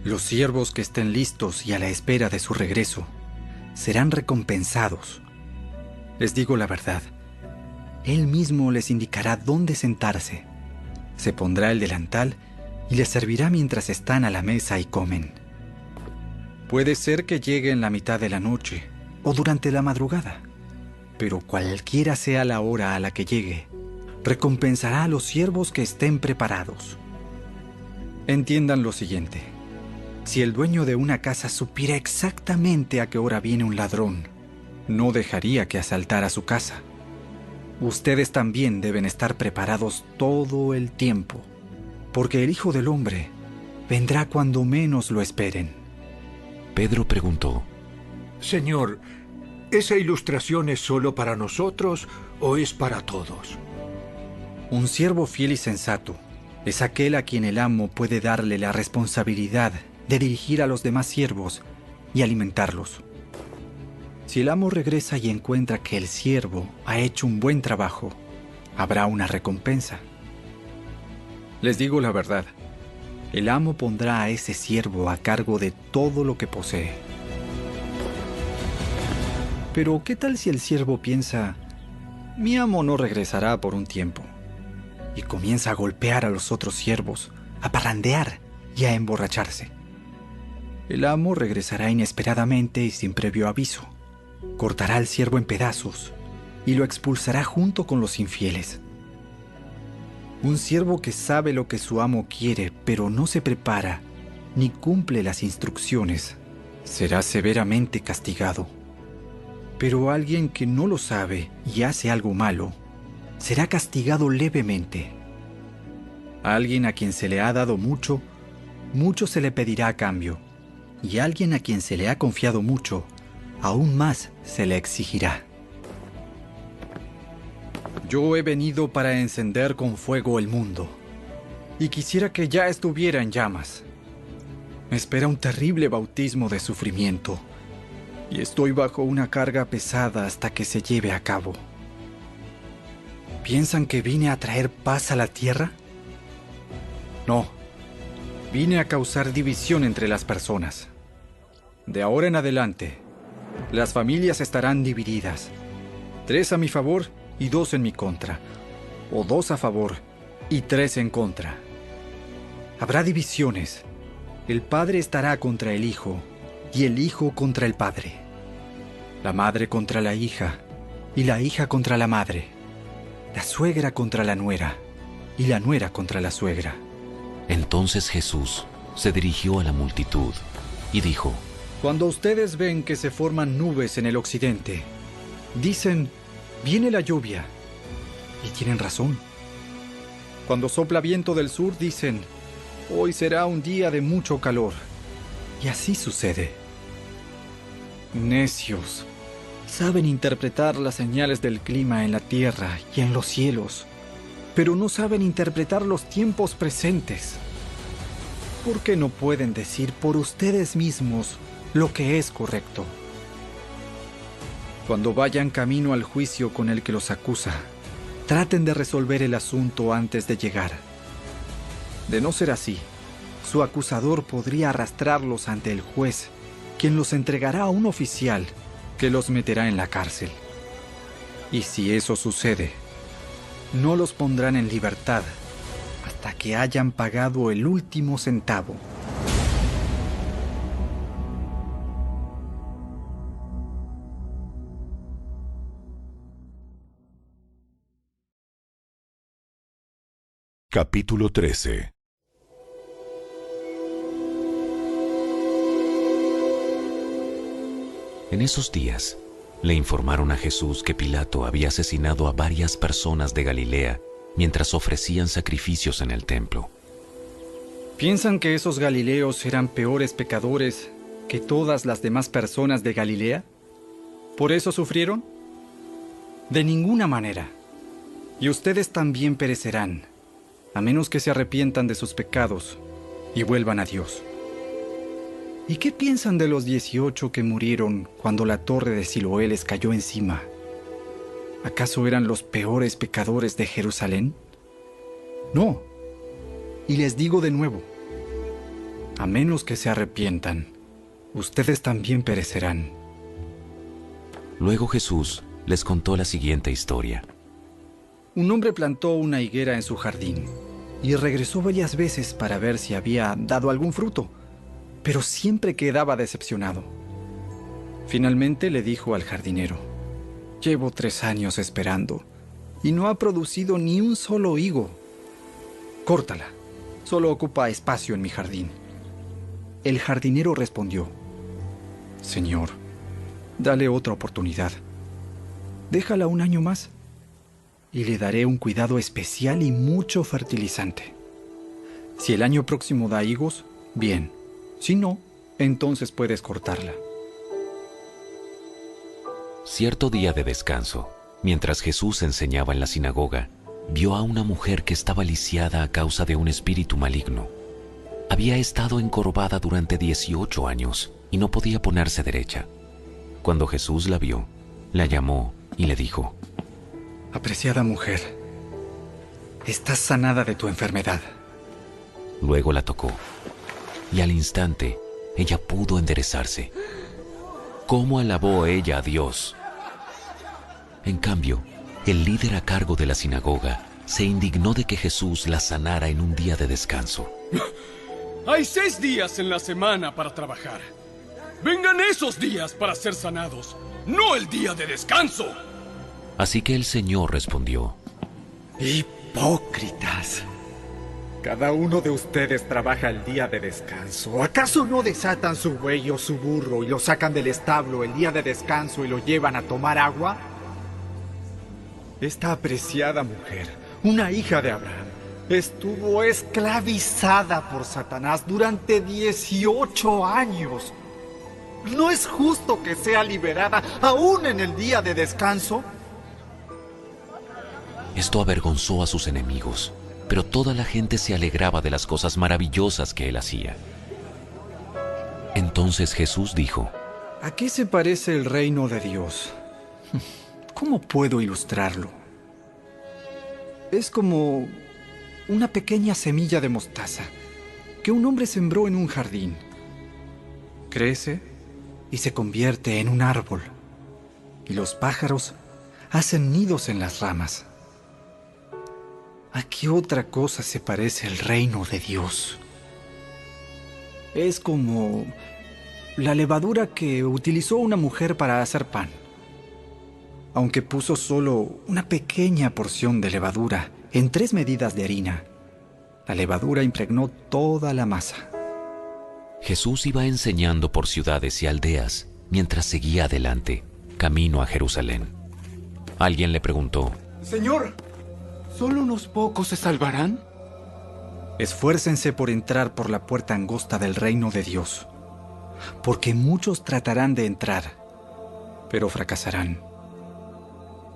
[SPEAKER 8] Los siervos que estén listos y a la espera de su regreso serán recompensados. Les digo la verdad, Él mismo les indicará dónde sentarse. Se pondrá el delantal y les servirá mientras están a la mesa y comen. Puede ser que llegue en la mitad de la noche o durante la madrugada, pero cualquiera sea la hora a la que llegue, recompensará a los siervos que estén preparados. Entiendan lo siguiente: si el dueño de una casa supiera exactamente a qué hora viene un ladrón, no dejaría que asaltara su casa. Ustedes también deben estar preparados todo el tiempo, porque el Hijo del Hombre vendrá cuando menos lo esperen.
[SPEAKER 7] Pedro preguntó:
[SPEAKER 9] Señor, ¿esa ilustración es solo para nosotros o es para todos?
[SPEAKER 8] Un siervo fiel y sensato es aquel a quien el amo puede darle la responsabilidad de dirigir a los demás siervos y alimentarlos. Si el amo regresa y encuentra que el siervo ha hecho un buen trabajo, habrá una recompensa. Les digo la verdad, el amo pondrá a ese siervo a cargo de todo lo que posee. Pero ¿qué tal si el siervo piensa, mi amo no regresará por un tiempo? Y comienza a golpear a los otros siervos, a parrandear y a emborracharse. El amo regresará inesperadamente y sin previo aviso. Cortará al siervo en pedazos y lo expulsará junto con los infieles. Un siervo que sabe lo que su amo quiere, pero no se prepara ni cumple las instrucciones, será severamente castigado. Pero alguien que no lo sabe y hace algo malo, será castigado levemente. A alguien a quien se le ha dado mucho, mucho se le pedirá a cambio, y a alguien a quien se le ha confiado mucho, aún más se le exigirá. Yo he venido para encender con fuego el mundo, y quisiera que ya estuviera en llamas. Me espera un terrible bautismo de sufrimiento, y estoy bajo una carga pesada hasta que se lleve a cabo. ¿Piensan que vine a traer paz a la tierra? No, vine a causar división entre las personas. De ahora en adelante, las familias estarán divididas, 3 a mi favor y 2 en mi contra, o 2 a favor y 3 en contra. Habrá divisiones. El padre estará contra el hijo y el hijo contra el padre, la madre contra la hija y la hija contra la madre, la suegra contra la nuera y la nuera contra la suegra.
[SPEAKER 7] Entonces Jesús se dirigió a la multitud y dijo:
[SPEAKER 8] Cuando ustedes ven que se forman nubes en el occidente, dicen, viene la lluvia, y tienen razón. Cuando sopla viento del sur, dicen, hoy será un día de mucho calor, y así sucede. Necios. Saben interpretar las señales del clima en la tierra y en los cielos, pero no saben interpretar los tiempos presentes. ¿Por qué no pueden decir por ustedes mismos lo que es correcto? Cuando vayan camino al juicio con el que los acusa, traten de resolver el asunto antes de llegar. De no ser así, su acusador podría arrastrarlos ante el juez, quien los entregará a un oficial que los meterá en la cárcel. Y si eso sucede, no los pondrán en libertad hasta que hayan pagado el último centavo.
[SPEAKER 1] Capítulo 13.
[SPEAKER 7] En esos días, le informaron a Jesús que Pilato había asesinado a varias personas de Galilea mientras ofrecían sacrificios en el templo.
[SPEAKER 8] ¿Piensan que esos galileos eran peores pecadores que todas las demás personas de Galilea? ¿Por eso sufrieron? De ninguna manera. Y ustedes también perecerán, a menos que se arrepientan de sus pecados y vuelvan a Dios. ¿Y qué piensan de los 18 que murieron cuando la torre de Siloé les cayó encima? ¿Acaso eran los peores pecadores de Jerusalén? No. Y les digo de nuevo, a menos que se arrepientan, ustedes también perecerán.
[SPEAKER 7] Luego Jesús les contó la siguiente historia.
[SPEAKER 8] Un hombre plantó una higuera en su jardín y regresó varias veces para ver si había dado algún fruto, pero siempre quedaba decepcionado. Finalmente le dijo al jardinero: «Llevo 3 años esperando y no ha producido ni un solo higo. Córtala, solo ocupa espacio en mi jardín». El jardinero respondió: «Señor, dale otra oportunidad. Déjala un año más y le daré un cuidado especial y mucho fertilizante. Si el año próximo da higos, bien. Si no, entonces puedes cortarla».
[SPEAKER 7] Cierto día de descanso, mientras Jesús enseñaba en la sinagoga, vio a una mujer que estaba lisiada a causa de un espíritu maligno. Había estado encorvada durante 18 años y no podía ponerse derecha. Cuando Jesús la vio, la llamó y le dijo:
[SPEAKER 8] «Apreciada mujer, estás sanada de tu enfermedad».
[SPEAKER 7] Luego la tocó y al instante ella pudo enderezarse. ¿Cómo alabó ella a Dios? En cambio, el líder a cargo de la sinagoga se indignó de que Jesús la sanara en un día de descanso.
[SPEAKER 4] Hay 6 días en la semana para trabajar. Vengan esos días para ser sanados, no el día de descanso.
[SPEAKER 7] Así que el Señor respondió:
[SPEAKER 8] «Hipócritas. Cada uno de ustedes trabaja el día de descanso. ¿Acaso no desatan su buey o su burro y lo sacan del establo el día de descanso y lo llevan a tomar agua? Esta apreciada mujer, una hija de Abraham, estuvo esclavizada por Satanás durante 18 años. ¿No es justo que sea liberada aún en el día de descanso?»
[SPEAKER 7] Esto avergonzó a sus enemigos, pero toda la gente se alegraba de las cosas maravillosas que él hacía. Entonces Jesús dijo:
[SPEAKER 8] ¿A qué se parece el reino de Dios? ¿Cómo puedo ilustrarlo? Es como una pequeña semilla de mostaza que un hombre sembró en un jardín. Crece y se convierte en un árbol, y los pájaros hacen nidos en las ramas. ¿A qué otra cosa se parece el reino de Dios? Es como la levadura que utilizó una mujer para hacer pan. Aunque puso solo una pequeña porción de levadura en 3 medidas de harina, la levadura impregnó toda la masa.
[SPEAKER 7] Jesús iba enseñando por ciudades y aldeas mientras seguía adelante, camino a Jerusalén. Alguien le preguntó:
[SPEAKER 4] Señor, ¿solo unos pocos se salvarán?
[SPEAKER 8] Esfuércense por entrar por la puerta angosta del reino de Dios, porque muchos tratarán de entrar pero fracasarán.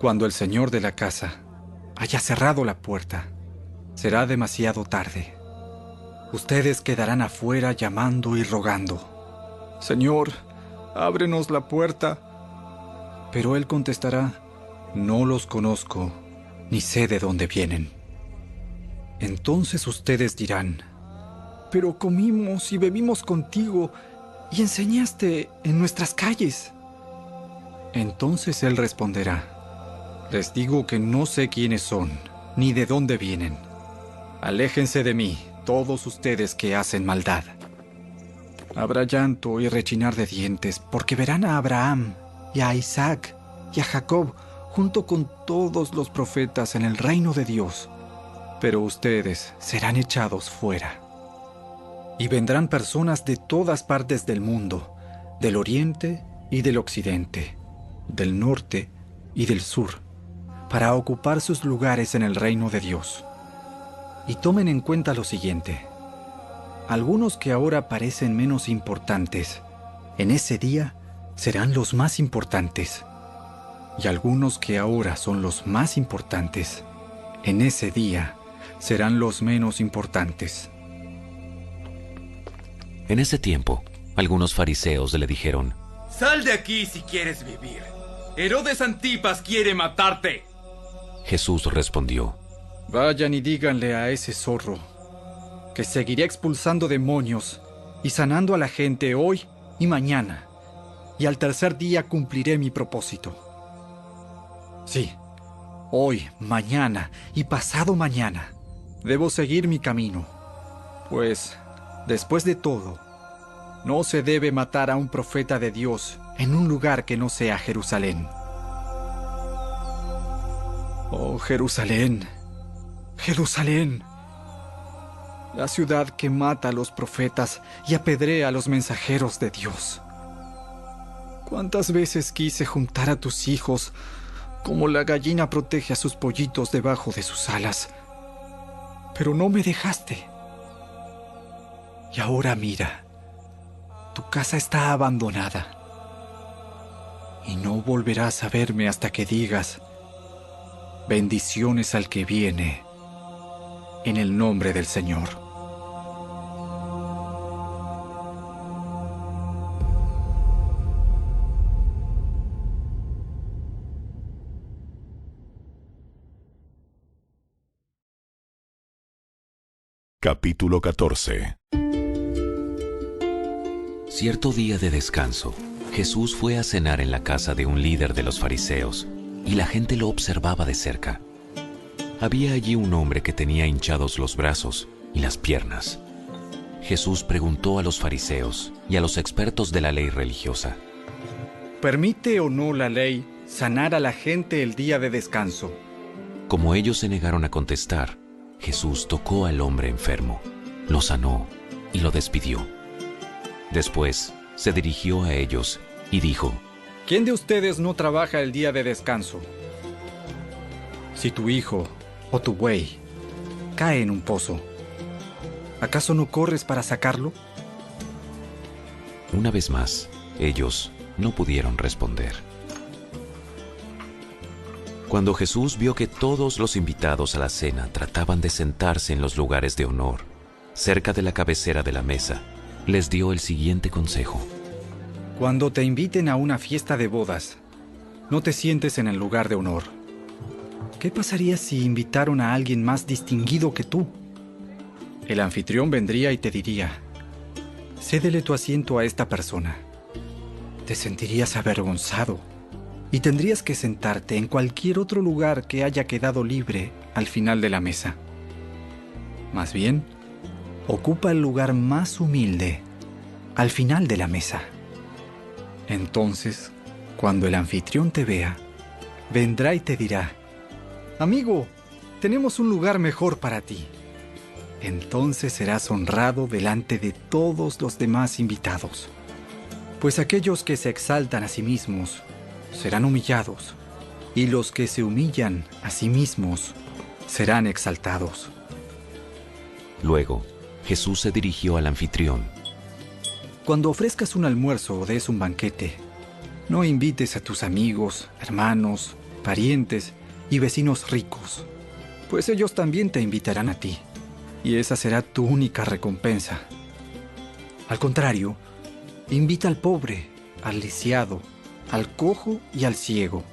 [SPEAKER 8] Cuando el señor de la casa haya cerrado la puerta, será demasiado tarde. Ustedes quedarán afuera llamando y rogando: «Señor, ábrenos la puerta». Pero él contestará: «No los conozco, ni sé de dónde vienen». Entonces ustedes dirán: «Pero comimos y bebimos contigo y enseñaste en nuestras calles». Entonces él responderá: «Les digo que no sé quiénes son, ni de dónde vienen. Aléjense de mí, todos ustedes que hacen maldad». Habrá llanto y rechinar de dientes, porque verán a Abraham y a Isaac y a Jacob junto con todos los profetas en el reino de Dios, pero ustedes serán echados fuera. Y vendrán personas de todas partes del mundo, del oriente y del occidente, del norte y del sur, para ocupar sus lugares en el reino de Dios. Y tomen en cuenta lo siguiente: algunos que ahora parecen menos importantes, en ese día serán los más importantes. Y algunos que ahora son los más importantes, en ese día serán los menos importantes.
[SPEAKER 7] En ese tiempo, algunos fariseos le dijeron:
[SPEAKER 10] «Sal de aquí si quieres vivir. Herodes Antipas quiere matarte».
[SPEAKER 7] Jesús respondió:
[SPEAKER 8] Vayan y díganle a ese zorro que seguiré expulsando demonios y sanando a la gente hoy y mañana, y al tercer día cumpliré mi propósito. Sí, hoy, mañana y pasado mañana debo seguir mi camino, pues, después de todo, no se debe matar a un profeta de Dios en un lugar que no sea Jerusalén. Oh, Jerusalén, Jerusalén, la ciudad que mata a los profetas y apedrea a los mensajeros de Dios. ¿Cuántas veces quise juntar a tus hijos como la gallina protege a sus pollitos debajo de sus alas? Pero no me dejaste. Y ahora mira, tu casa está abandonada. Y no volverás a verme hasta que digas: bendiciones al que viene, en el nombre del Señor.
[SPEAKER 1] Capítulo 14.
[SPEAKER 7] Cierto día de descanso, Jesús fue a cenar en la casa de un líder de los fariseos, y la gente lo observaba de cerca. Había allí un hombre que tenía hinchados los brazos y las piernas. Jesús preguntó a los fariseos y a los expertos de la ley religiosa:
[SPEAKER 8] ¿permite o no la ley sanar a la gente el día de descanso?
[SPEAKER 7] Como ellos se negaron a contestar, Jesús tocó al hombre enfermo, lo sanó y lo despidió. Después se dirigió a ellos y dijo:
[SPEAKER 8] ¿quién de ustedes no trabaja el día de descanso? Si tu hijo o tu buey cae en un pozo, ¿acaso no corres para sacarlo?
[SPEAKER 7] Una vez más, ellos no pudieron responder. Cuando Jesús vio que todos los invitados a la cena trataban de sentarse en los lugares de honor, cerca de la cabecera de la mesa, les dio el siguiente consejo:
[SPEAKER 8] cuando te inviten a una fiesta de bodas, no te sientes en el lugar de honor. ¿Qué pasaría si invitaron a alguien más distinguido que tú? El anfitrión vendría y te diría: cédele tu asiento a esta persona. Te sentirías avergonzado y tendrías que sentarte en cualquier otro lugar que haya quedado libre al final de la mesa. Más bien, ocupa el lugar más humilde al final de la mesa. Entonces, cuando el anfitrión te vea, vendrá y te dirá: amigo, tenemos un lugar mejor para ti. Entonces serás honrado delante de todos los demás invitados. Pues aquellos que se exaltan a sí mismos serán humillados, y los que se humillan a sí mismos serán exaltados.
[SPEAKER 7] Luego, Jesús se dirigió al anfitrión.
[SPEAKER 8] Cuando ofrezcas un almuerzo o des un banquete, No invites a tus amigos, hermanos, parientes y vecinos ricos, pues ellos también te invitarán a ti, y esa será tu única recompensa. Al contrario, invita al pobre, al lisiado, al cojo y al ciego.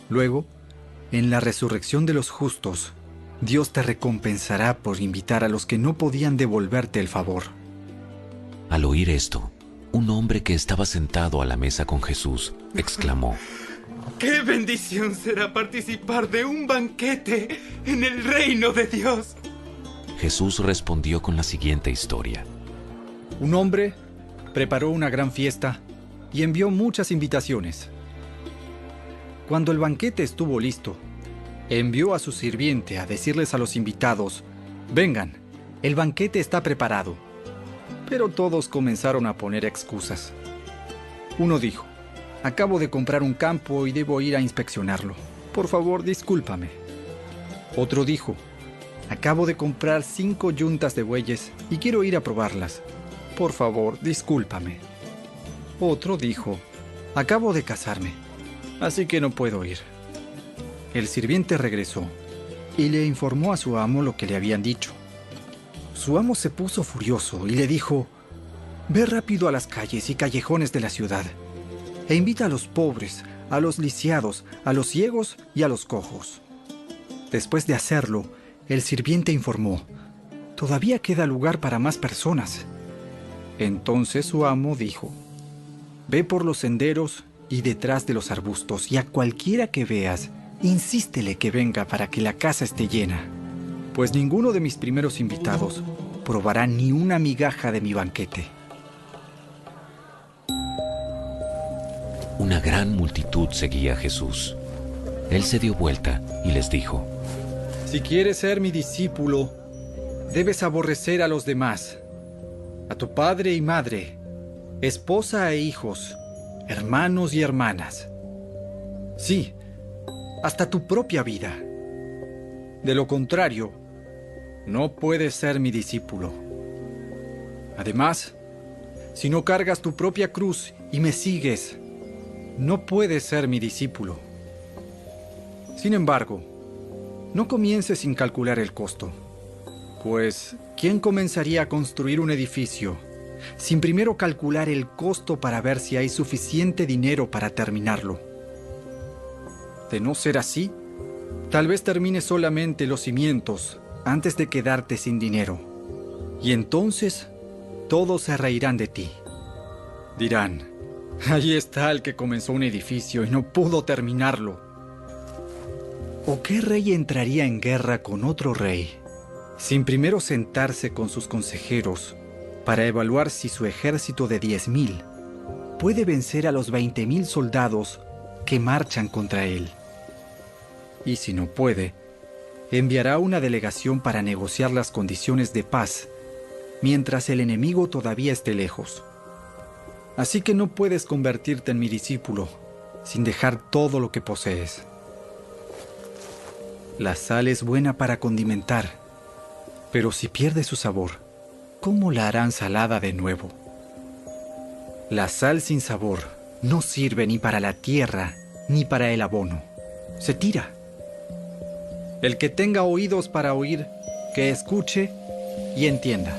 [SPEAKER 8] Luego, en la resurrección de los justos, Dios te recompensará por invitar a los que no podían devolverte el favor.
[SPEAKER 7] Al oír esto, un hombre que estaba sentado a la mesa con Jesús exclamó:
[SPEAKER 10] ¡Qué bendición será participar de un banquete en el reino de Dios!
[SPEAKER 7] Jesús respondió con la siguiente historia.
[SPEAKER 8] Un hombre preparó una gran fiesta y envió muchas invitaciones. Cuando el banquete estuvo listo, envió a su sirviente a decirles a los invitados: «Vengan, el banquete está preparado». Pero todos comenzaron a poner excusas. Uno dijo: «Acabo de comprar un campo y debo ir a inspeccionarlo. Por favor, discúlpame». Otro dijo: «Acabo de comprar 5 yuntas de bueyes y quiero ir a probarlas. Por favor, discúlpame». Otro dijo: «Acabo de casarme, así que no puedo ir». El sirviente regresó y le informó a su amo lo que le habían dicho. Su amo se puso furioso y le dijo: «Ve rápido a las calles y callejones de la ciudad e invita a los pobres, a los lisiados, a los ciegos y a los cojos». Después de hacerlo, el sirviente informó: «Todavía queda lugar para más personas». Entonces su amo dijo: «Ve por los senderos y detrás de los arbustos, y a cualquiera que veas, insístele que venga para que la casa esté llena, pues ninguno de mis primeros invitados probará ni una migaja de mi banquete».
[SPEAKER 7] Una gran multitud seguía a Jesús. Él se dio vuelta y les dijo:
[SPEAKER 8] «Si quieres ser mi discípulo, debes aborrecer a los demás, a tu padre y madre, esposa e hijos, hermanos y hermanas. Sí, hasta tu propia vida. De lo contrario, no puedes ser mi discípulo. Además, si no cargas tu propia cruz y me sigues, no puedes ser mi discípulo. Sin embargo, no comiences sin calcular el costo, pues ¿quién comenzaría a construir un edificio sin primero calcular el costo para ver si hay suficiente dinero para terminarlo? De no ser así, tal vez termines solamente los cimientos antes de quedarte sin dinero, y entonces todos se reirán de ti. Dirán: «Allí está el que comenzó un edificio y no pudo terminarlo». ¿O qué rey entraría en guerra con otro rey sin primero sentarse con sus consejeros para evaluar si su ejército de 10,000 puede vencer a los 20,000 soldados que marchan contra él? Y si no puede, enviará una delegación para negociar las condiciones de paz mientras el enemigo todavía esté lejos. Así que no puedes convertirte en mi discípulo sin dejar todo lo que posees. La sal es buena para condimentar, pero si pierde su sabor, ¿cómo la harán salada de nuevo? La sal sin sabor no sirve ni para la tierra ni para el abono. Se tira. El que tenga oídos para oír, que escuche y entienda.